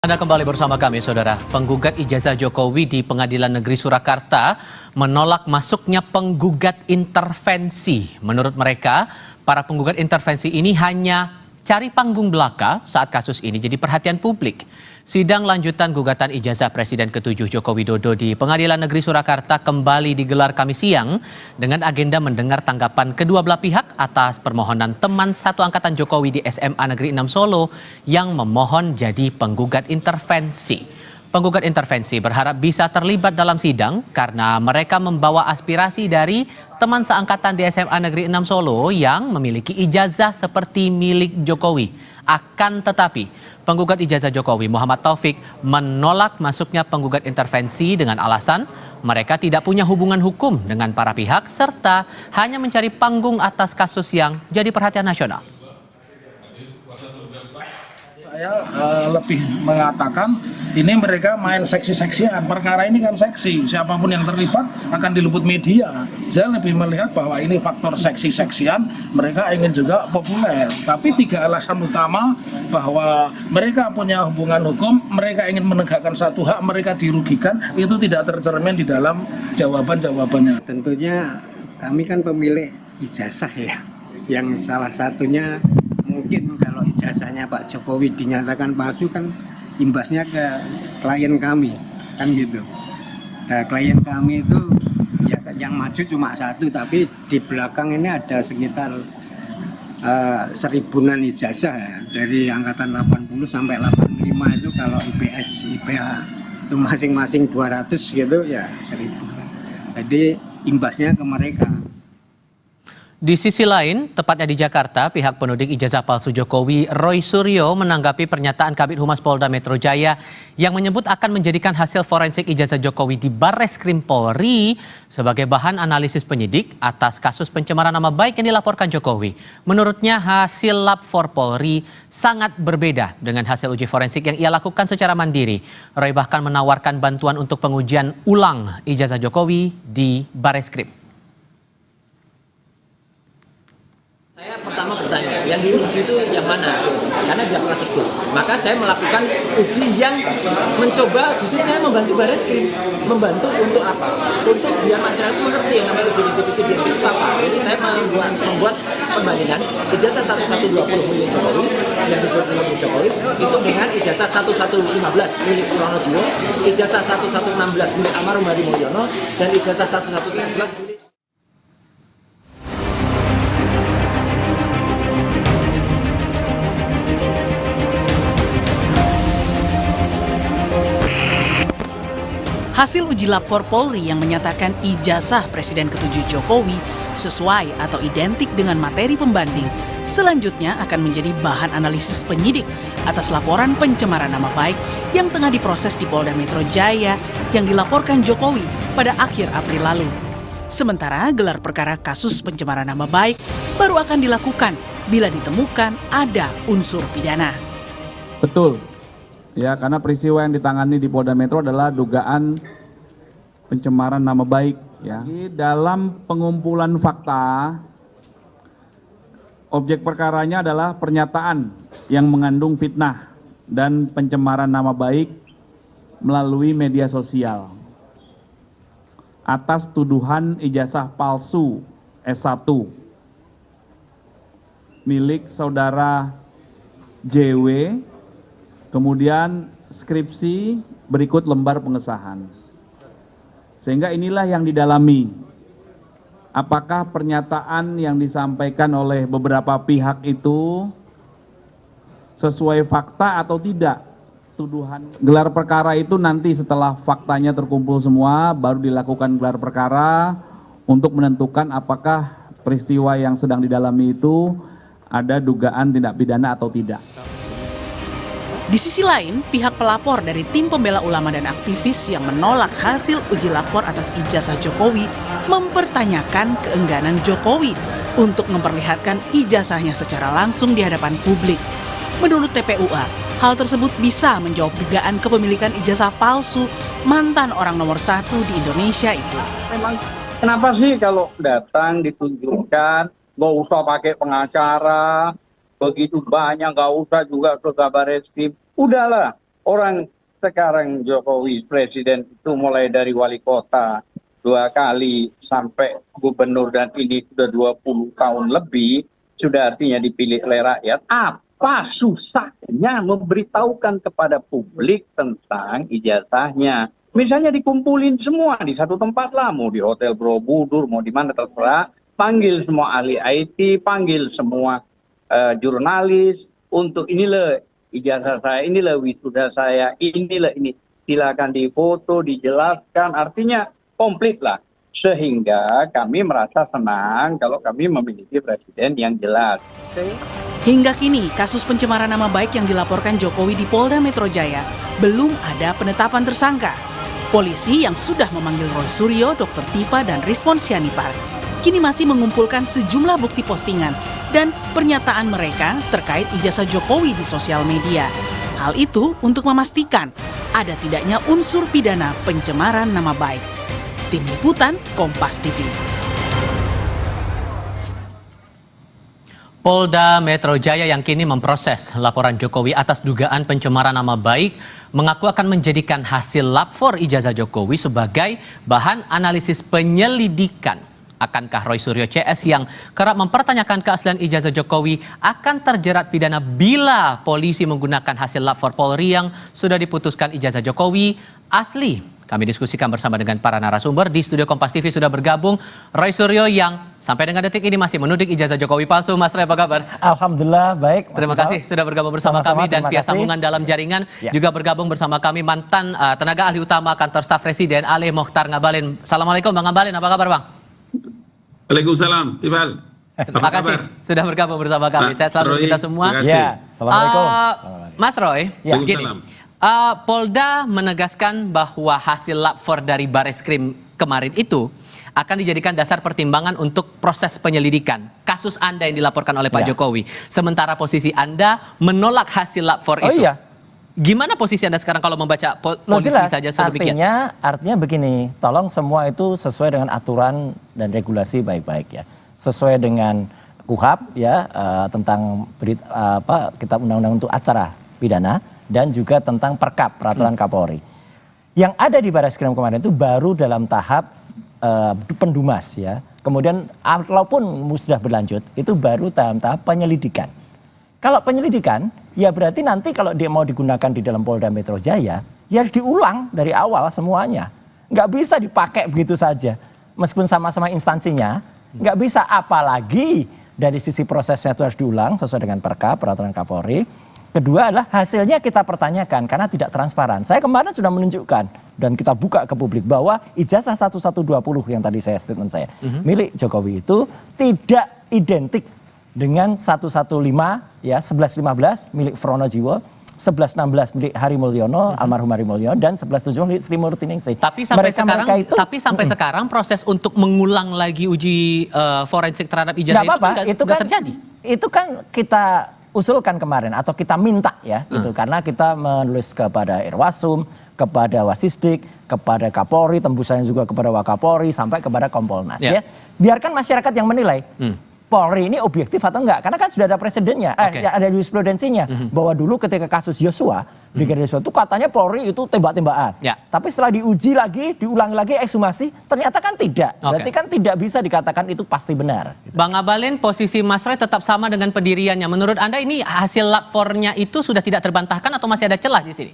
Anda kembali bersama kami, Saudara. Penggugat ijazah Jokowi di Pengadilan Negeri Surakarta menolak masuknya penggugat intervensi. Menurut mereka, para penggugat intervensi ini hanya cari panggung belaka saat kasus ini jadi perhatian publik. Sidang lanjutan gugatan ijazah Presiden ke-7 Joko Widodo di Pengadilan Negeri Surakarta kembali digelar Kamis siang dengan agenda mendengar tanggapan kedua belah pihak atas permohonan teman satu angkatan Jokowi di SMA Negeri 6 Solo yang memohon jadi penggugat intervensi. Penggugat intervensi berharap bisa terlibat dalam sidang karena mereka membawa aspirasi dari teman seangkatan di SMA Negeri 6 Solo yang memiliki ijazah seperti milik Jokowi. Akan tetapi, penggugat ijazah Jokowi Muhammad Taufik menolak masuknya penggugat intervensi dengan alasan mereka tidak punya hubungan hukum dengan para pihak serta hanya mencari panggung atas kasus yang jadi perhatian nasional. Saya lebih mengatakan ini mereka main seksi-seksian, perkara ini kan seksi, siapapun yang terlibat akan diliput media. Saya lebih melihat bahwa ini faktor seksi-seksian, mereka ingin juga populer. Tapi tiga alasan utama bahwa mereka punya hubungan hukum, mereka ingin menegakkan satu hak, mereka dirugikan, itu tidak tercermin di dalam jawaban-jawabannya. Tentunya kami kan pemilik ijazah ya, yang salah satunya mungkin kalau ijazahnya Pak Jokowi dinyatakan palsu kan imbasnya ke klien kami kan gitu. Nah, klien kami itu ya yang maju cuma satu, tapi di belakang ini ada sekitar seribuan ijazah ya. Dari angkatan 80 sampai 85 itu kalau IPS, IPA itu masing-masing 200 gitu ya 1000. Jadi imbasnya ke mereka. Di sisi lain, tepatnya di Jakarta, pihak penuding ijazah palsu Jokowi, Roy Suryo, menanggapi pernyataan Kabid Humas Polda Metro Jaya yang menyebut akan menjadikan hasil forensik ijazah Jokowi di Barreskrim Polri sebagai bahan analisis penyidik atas kasus pencemaran nama baik yang dilaporkan Jokowi. Menurutnya, hasil lab for Polri sangat berbeda dengan hasil uji forensik yang ia lakukan secara mandiri. Roy bahkan menawarkan bantuan untuk pengujian ulang ijazah Jokowi di Barreskrim. Saya pertama bertanya, yang diuji itu yang mana? Karena dia pernah tersebut. Maka saya melakukan uji yang mencoba, justru saya membantu Barreskrim. Membantu untuk apa? Untuk biar masyarakat mengerti yang namanya uji itu itu apa. Jadi saya membuat perbandingan ijazah 1120 milik Jokowi yang dibuat milik Jokowi itu dengan ijazah 1115 milik Surono Jiwo, ijazah 1116 milik Almarhum Hadi Mulyono, dan ijazah 1117 milik Hasil uji lab for Polri yang menyatakan ijazah Presiden ke-7 Jokowi sesuai atau identik dengan materi pembanding selanjutnya akan menjadi bahan analisis penyidik atas laporan pencemaran nama baik yang tengah diproses di Polda Metro Jaya yang dilaporkan Jokowi pada akhir April lalu. Sementara gelar perkara kasus pencemaran nama baik baru akan dilakukan bila ditemukan ada unsur pidana. Betul. Ya, karena peristiwa yang ditangani di Polda Metro adalah dugaan pencemaran nama baik. Ya. Di dalam pengumpulan fakta, objek perkaranya adalah pernyataan yang mengandung fitnah dan pencemaran nama baik melalui media sosial atas tuduhan ijazah palsu S1 milik saudara JW. Kemudian skripsi berikut lembar pengesahan. Sehingga inilah yang didalami. Apakah pernyataan yang disampaikan oleh beberapa pihak itu sesuai fakta atau tidak? Tuduhan gelar perkara itu nanti setelah faktanya terkumpul semua baru dilakukan gelar perkara untuk menentukan apakah peristiwa yang sedang didalami itu ada dugaan tindak pidana atau tidak. Di sisi lain, pihak pelapor dari tim pembela ulama dan aktivis yang menolak hasil uji lapor atas ijazah Jokowi mempertanyakan keengganan Jokowi untuk memperlihatkan ijazahnya secara langsung di hadapan publik. Menurut TPUA, hal tersebut bisa menjawab dugaan kepemilikan ijazah palsu mantan orang nomor 1 di Indonesia itu. Memang kenapa sih kalau datang ditunjukkan, nggak usah pakai pengacara, begitu banyak, nggak usah juga ke Barreskrim. Udahlah, orang sekarang Jokowi presiden itu mulai dari wali kota 2 kali sampai gubernur dan ini sudah 20 tahun lebih, sudah artinya dipilih oleh rakyat. Apa susahnya memberitahukan kepada publik tentang ijazahnya? Misalnya dikumpulin semua di satu tempat lah, mau di Hotel Borobudur, mau di mana terserah, panggil semua ahli IT, panggil semua jurnalis untuk inilah ijazah saya, inilah wisuda saya, inilah ini. Silakan difoto, dijelaskan, artinya komplit lah. Sehingga kami merasa senang kalau kami memiliki presiden yang jelas. Hingga kini, kasus pencemaran nama baik yang dilaporkan Jokowi di Polda Metro Jaya belum ada penetapan tersangka. Polisi yang sudah memanggil Roy Suryo, Dr. Tifa, dan Rizwan Syahipar kini masih mengumpulkan sejumlah bukti postingan dan pernyataan mereka terkait ijazah Jokowi di sosial media. Hal itu untuk memastikan ada tidaknya unsur pidana pencemaran nama baik. Tim Liputan Kompas TV. Polda Metro Jaya yang kini memproses laporan Jokowi atas dugaan pencemaran nama baik mengaku akan menjadikan hasil lapor ijazah Jokowi sebagai bahan analisis penyelidikan. Akankah Roy Suryo CS yang kerap mempertanyakan keaslian ijazah Jokowi akan terjerat pidana bila polisi menggunakan hasil lapor Polri yang sudah diputuskan ijazah Jokowi asli? Kami diskusikan bersama dengan para narasumber. Di studio Kompas TV sudah bergabung Roy Suryo yang sampai dengan detik ini masih menuding ijazah Jokowi palsu. Mas Roy, apa kabar? Alhamdulillah, baik. Terima kasih sudah bergabung bersama kami dan via sambungan dalam jaringan juga bergabung bersama kami mantan tenaga ahli utama kantor staf Presiden Ali Mokhtar Ngabalin. Assalamualaikum Bang Ngabalin, apa kabar Bang? Waalaikumsalam, Tifal. Terima kasih sudah bergabung bersama kami. Sehat selalu kita semua. Ya, Assalamualaikum. Mas Roy, gini, Polda menegaskan bahwa hasil lapor dari Bareskrim kemarin itu akan dijadikan dasar pertimbangan untuk proses penyelidikan kasus Anda yang dilaporkan oleh Pak Jokowi. Sementara posisi Anda menolak hasil lapor itu. Iya. Gimana posisi Anda sekarang kalau membaca polisi jelas, saja sedemikian? Artinya begini, tolong semua itu sesuai dengan aturan dan regulasi baik-baik ya. Sesuai dengan KUHP ya, tentang kitab undang-undang untuk acara pidana dan juga tentang Perkap, peraturan Kapolri. Yang ada di Bareskrim kemarin itu baru dalam tahap pendumas ya. Kemudian walaupun sudah berlanjut itu baru dalam tahap penyelidikan. Kalau penyelidikan, ya berarti nanti kalau dia mau digunakan di dalam Polda Metro Jaya, ya harus diulang dari awal semuanya. Nggak bisa dipakai begitu saja. Meskipun sama-sama instansinya, nggak bisa. Apalagi dari sisi prosesnya itu harus diulang sesuai dengan Perkap, peraturan Kapolri. Kedua adalah hasilnya kita pertanyakan karena tidak transparan. Saya kemarin sudah menunjukkan dan kita buka ke publik bahwa ijazah 1120 yang tadi statement saya milik Jokowi itu tidak identik dengan 115 ya 1115 milik Frono Jiwo, 1116 milik Hari Mulyono, almarhum Hari Mulyono, dan 1117 milik Sri Murtiningsih. Tapi sampai sekarang proses untuk mengulang lagi uji forensik terhadap ijazah itu nggak terjadi. Itu kan kita usulkan kemarin atau kita minta ya itu karena kita menulis kepada Irwasum, kepada Wasisdik, kepada Kapolri, tembusannya juga kepada Wakapolri sampai kepada Kompolnas ya. Biarkan masyarakat yang menilai. Polri ini objektif atau enggak? Karena kan sudah ada presidennya, ada jurisprudensinya. Bahwa dulu ketika kasus Yosua, Brigadir Yosua itu katanya Polri itu tembak-tembakan. Tapi setelah diuji lagi, diulangi lagi ekshumasi, ternyata kan tidak. Berarti kan tidak bisa dikatakan itu pasti benar. Bang Ngabalin, posisi Mas Roy tetap sama dengan pendiriannya. Menurut Anda ini hasil lapornya itu sudah tidak terbantahkan atau masih ada celah di sini?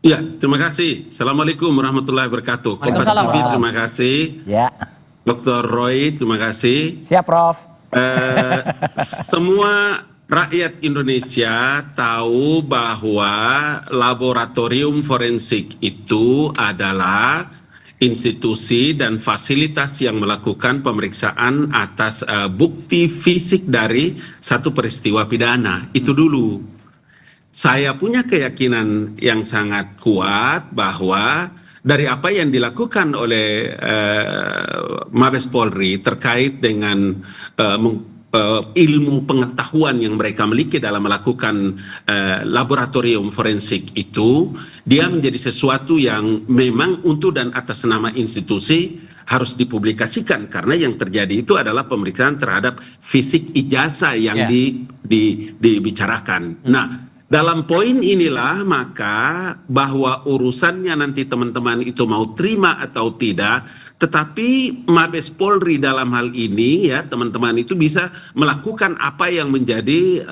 Ya, terima kasih. Assalamualaikum warahmatullahi wabarakatuh. Kompas TV, terima kasih. Ya. Dr. Roy, terima kasih. Siap, Prof. Semua rakyat Indonesia tahu bahwa laboratorium forensik itu adalah institusi dan fasilitas yang melakukan pemeriksaan atas bukti fisik dari satu peristiwa pidana. Itu dulu. Saya punya keyakinan yang sangat kuat bahwa dari apa yang dilakukan oleh Mabes Polri terkait dengan ilmu pengetahuan yang mereka miliki dalam melakukan laboratorium forensik itu, dia menjadi sesuatu yang memang untuk dan atas nama institusi harus dipublikasikan karena yang terjadi itu adalah pemeriksaan terhadap fisik ijazah yang dibicarakan. Nah, Dalam poin inilah maka bahwa urusannya nanti teman-teman itu mau terima atau tidak, tetapi Mabes Polri dalam hal ini ya teman-teman itu bisa melakukan apa yang menjadi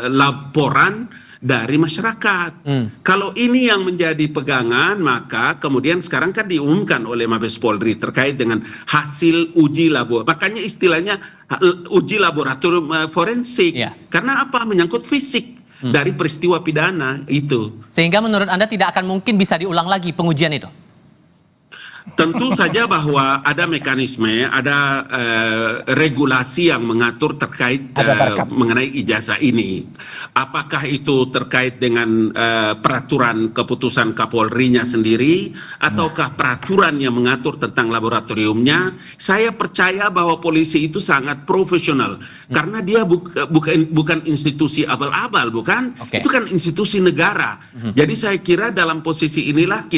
laporan dari masyarakat. Kalau ini yang menjadi pegangan, maka kemudian sekarang kan diumumkan oleh Mabes Polri terkait dengan hasil uji laboratorium. Makanya istilahnya uji laboratorium forensik. Ya. Karena apa? Menyangkut fisik dari peristiwa pidana itu. Sehingga menurut Anda tidak akan mungkin bisa diulang lagi pengujian itu? Tentu saja bahwa ada mekanisme, ada regulasi yang mengatur terkait mengenai ijazah ini. Apakah itu terkait dengan peraturan keputusan Kapolri-nya sendiri, ataukah peraturan yang mengatur tentang laboratoriumnya? Saya percaya bahwa polisi itu sangat profesional, karena dia bukan institusi abal-abal, bukan? Itu kan institusi negara. Jadi saya kira dalam posisi inilah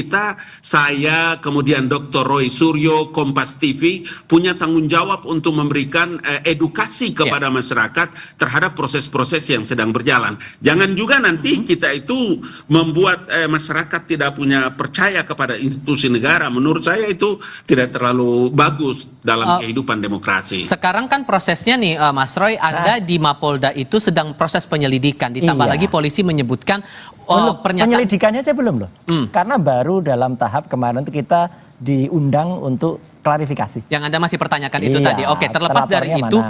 saya kemudian Dr. Roy Suryo, Kompas TV punya tanggung jawab untuk memberikan edukasi kepada masyarakat terhadap proses-proses yang sedang berjalan. Jangan juga nanti kita itu membuat masyarakat tidak punya percaya kepada institusi negara. Menurut saya itu tidak terlalu bagus dalam kehidupan demokrasi. Sekarang kan prosesnya nih Mas Roy, Anda di Mapolda itu sedang proses penyelidikan. Ditambah lagi polisi menyebutkan pernyataan. Penyelidikannya saya belum loh. Karena baru dalam tahap kemarin kita diundang untuk klarifikasi. Yang Anda masih pertanyakan itu tadi. Oke, terlepas dari itu,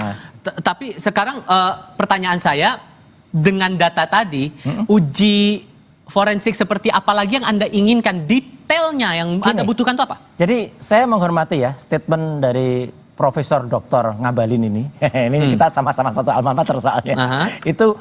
tapi sekarang pertanyaan saya, dengan data tadi, uji forensik seperti apa lagi yang Anda inginkan, detailnya yang Anda butuhkan itu apa? Jadi saya menghormati ya statement dari Profesor Dr. Ngabalin ini. Ini kita sama-sama satu alma mater soalnya. Itu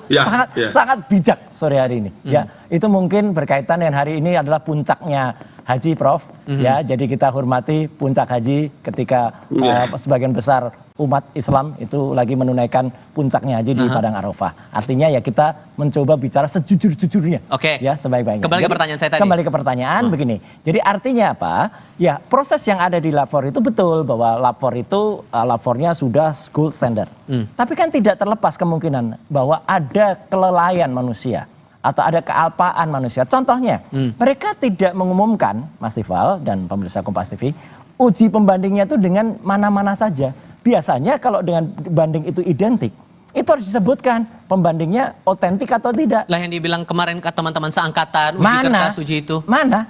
sangat bijak sore hari ini. Ya, itu mungkin berkaitan dengan hari ini adalah puncaknya haji, Prof. Ya, jadi kita hormati puncak haji ketika sebagian besar umat Islam itu lagi menunaikan puncaknya haji di Padang Arafah. Artinya ya kita mencoba bicara sejujur-jujurnya. Ya, sebaik-baiknya. Kembali ke pertanyaan saya tadi. Kembali ke pertanyaan begini. Jadi artinya apa? Ya, proses yang ada di lapor itu betul bahwa lapor itu lapornya sudah gold standard. Tapi kan tidak terlepas kemungkinan bahwa ada kelalaian manusia atau ada kealpaan manusia. Contohnya, mereka tidak mengumumkan, Mas Tifal dan pemirsa Kompas TV, uji pembandingnya itu dengan mana-mana saja. Biasanya kalau dengan banding itu identik, itu harus disebutkan pembandingnya otentik atau tidak. Lah yang dibilang kemarin ke teman-teman seangkatan, uji kertas, uji itu. Mana?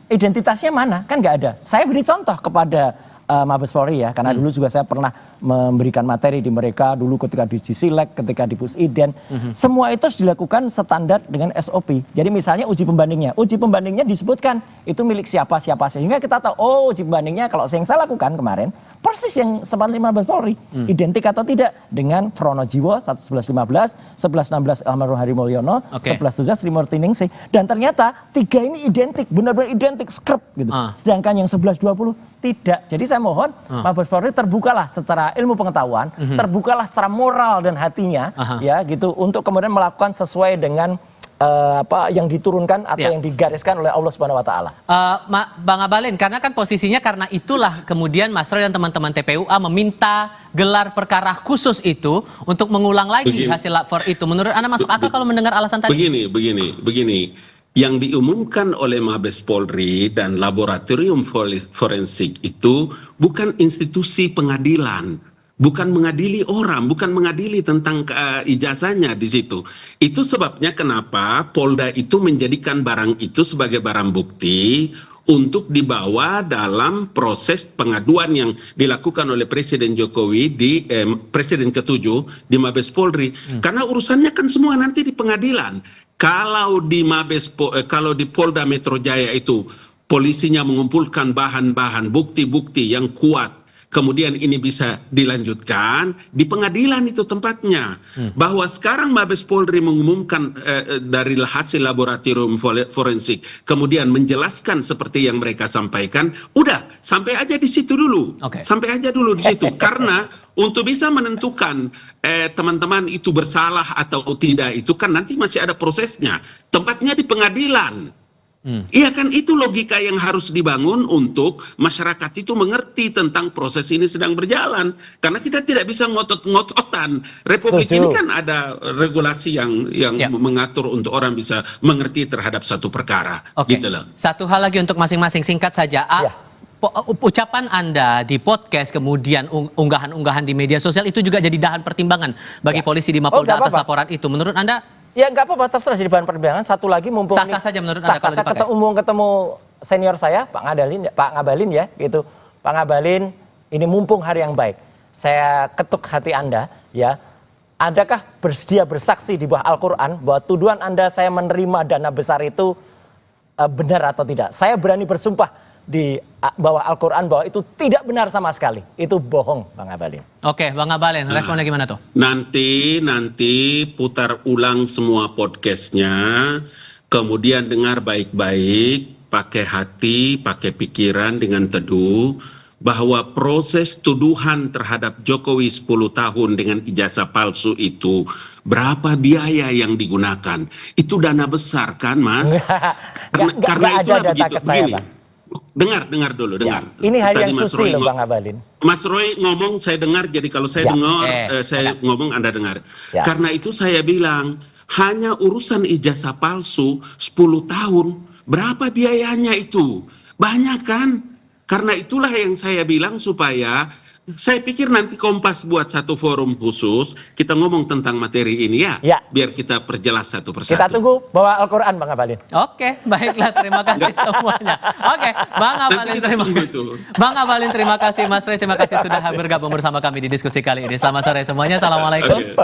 Identitasnya mana? Kan nggak ada. Saya beri contoh kepada Mabes Polri ya, karena dulu juga saya pernah memberikan materi di mereka dulu ketika di Silek, ketika di Pusiden. Semua itu harus dilakukan standar dengan SOP. Jadi misalnya uji pembandingnya disebutkan itu milik siapa sehingga kita tahu uji pembandingnya kalau yang saya lakukan kemarin persis yang sempat Mabes Polri, identik atau tidak dengan Pronojiwo 1115, 1116 Almarhum Hari Mulyono, 1117 Sri Murti Ningsih, dan ternyata tiga ini identik, benar-benar identik skrip gitu. Sedangkan yang 1120 tidak. Jadi saya mohon Mabes Polri terbukalah secara ilmu pengetahuan, terbukalah secara moral dan hatinya, ya gitu, untuk kemudian melakukan sesuai dengan apa yang diturunkan atau yang digariskan oleh Allah Subhanahu Wa Taala. Bang Abalin, karena kan posisinya karena itulah kemudian Mas Roy dan teman-teman TPUA meminta gelar perkara khusus itu untuk mengulang lagi hasil lapor itu. Menurut Anda masuk akal kalau mendengar alasan tadi? Begini. Yang diumumkan oleh Mabes Polri dan laboratorium forensik itu bukan institusi pengadilan, bukan mengadili orang, bukan mengadili tentang ijazahnya di situ. Itu sebabnya kenapa Polda itu menjadikan barang itu sebagai barang bukti untuk dibawa dalam proses pengaduan yang dilakukan oleh Presiden Jokowi di Presiden ke-7 di Mabes Polri. Karena urusannya kan semua nanti di pengadilan. Kalau di Polda Metro Jaya itu polisinya mengumpulkan bahan-bahan bukti-bukti yang kuat, kemudian ini bisa dilanjutkan di pengadilan itu tempatnya. Bahwa sekarang Mabes Polri mengumumkan dari hasil laboratorium forensik, kemudian menjelaskan seperti yang mereka sampaikan, udah sampai aja di situ dulu, sampai aja dulu di situ. Karena untuk bisa menentukan teman-teman itu bersalah atau tidak itu kan nanti masih ada prosesnya. Tempatnya di pengadilan. Iya kan, itu logika yang harus dibangun untuk masyarakat itu mengerti tentang proses ini sedang berjalan. Karena kita tidak bisa ngotot-ngototan. Republik Setuju. ini kan ada regulasi yang Ya. mengatur untuk orang bisa mengerti terhadap satu perkara. Oke. Gitu loh. Satu hal lagi untuk masing-masing, singkat saja. Ya. Ucapan Anda di podcast, kemudian unggahan-unggahan di media sosial itu juga jadi bahan pertimbangan bagi polisi di Mapolda nggak atas apa-apa. laporan itu. Menurut Anda? Ya nggak apa-apa, terserah jadi bahan pertimbangan. Satu lagi mumpung Sah-sah saja menurut Anda kalau dipakai? ketemu senior saya Pak Ngabalin ya gitu. Pak Ngabalin, ini mumpung hari yang baik. Saya ketuk hati Anda ya. Adakah bersedia bersaksi di bawah Al-Qur'an bahwa tuduhan Anda saya menerima dana besar itu benar atau tidak? Saya berani bersumpah di bawah Al-Qur'an bahwa itu tidak benar sama sekali. Itu bohong, Bang Ngabalin. Oke, Bang Ngabalin, responnya gimana tuh? Nanti putar ulang semua podcastnya, kemudian dengar baik-baik, pakai hati, pakai pikiran dengan teduh, bahwa proses tuduhan terhadap Jokowi 10 tahun dengan ijazah palsu itu, berapa biaya yang digunakan? Itu dana besar kan, Mas? Nggak ada data ke saya, Bang. Dengar dulu, dengar. Ini hari Tadi yang Mas suci Roy loh, Bang Ngabalin. Mas Roy ngomong, saya dengar, jadi kalau saya Siap. dengar, saya ngomong, Anda dengar. Siap. Karena itu saya bilang, hanya urusan ijazah palsu 10 tahun, berapa biayanya itu? Banyak kan? Karena itulah yang saya bilang supaya, saya pikir nanti Kompas buat satu forum khusus, kita ngomong tentang materi ini ya, Ya. biar kita perjelas satu persatu. Kita tunggu bawa Al-Qur'an, Bang Ngabalin. Oke, baiklah, terima kasih semuanya. Oke, Bang Ngabalin, Nanti kita terima tunggu kasih. itu. Bang Ngabalin, terima kasih. Mas Rey, terima kasih sudah bergabung bersama kami di diskusi kali ini. Selamat sore semuanya. Assalamualaikum. Oke.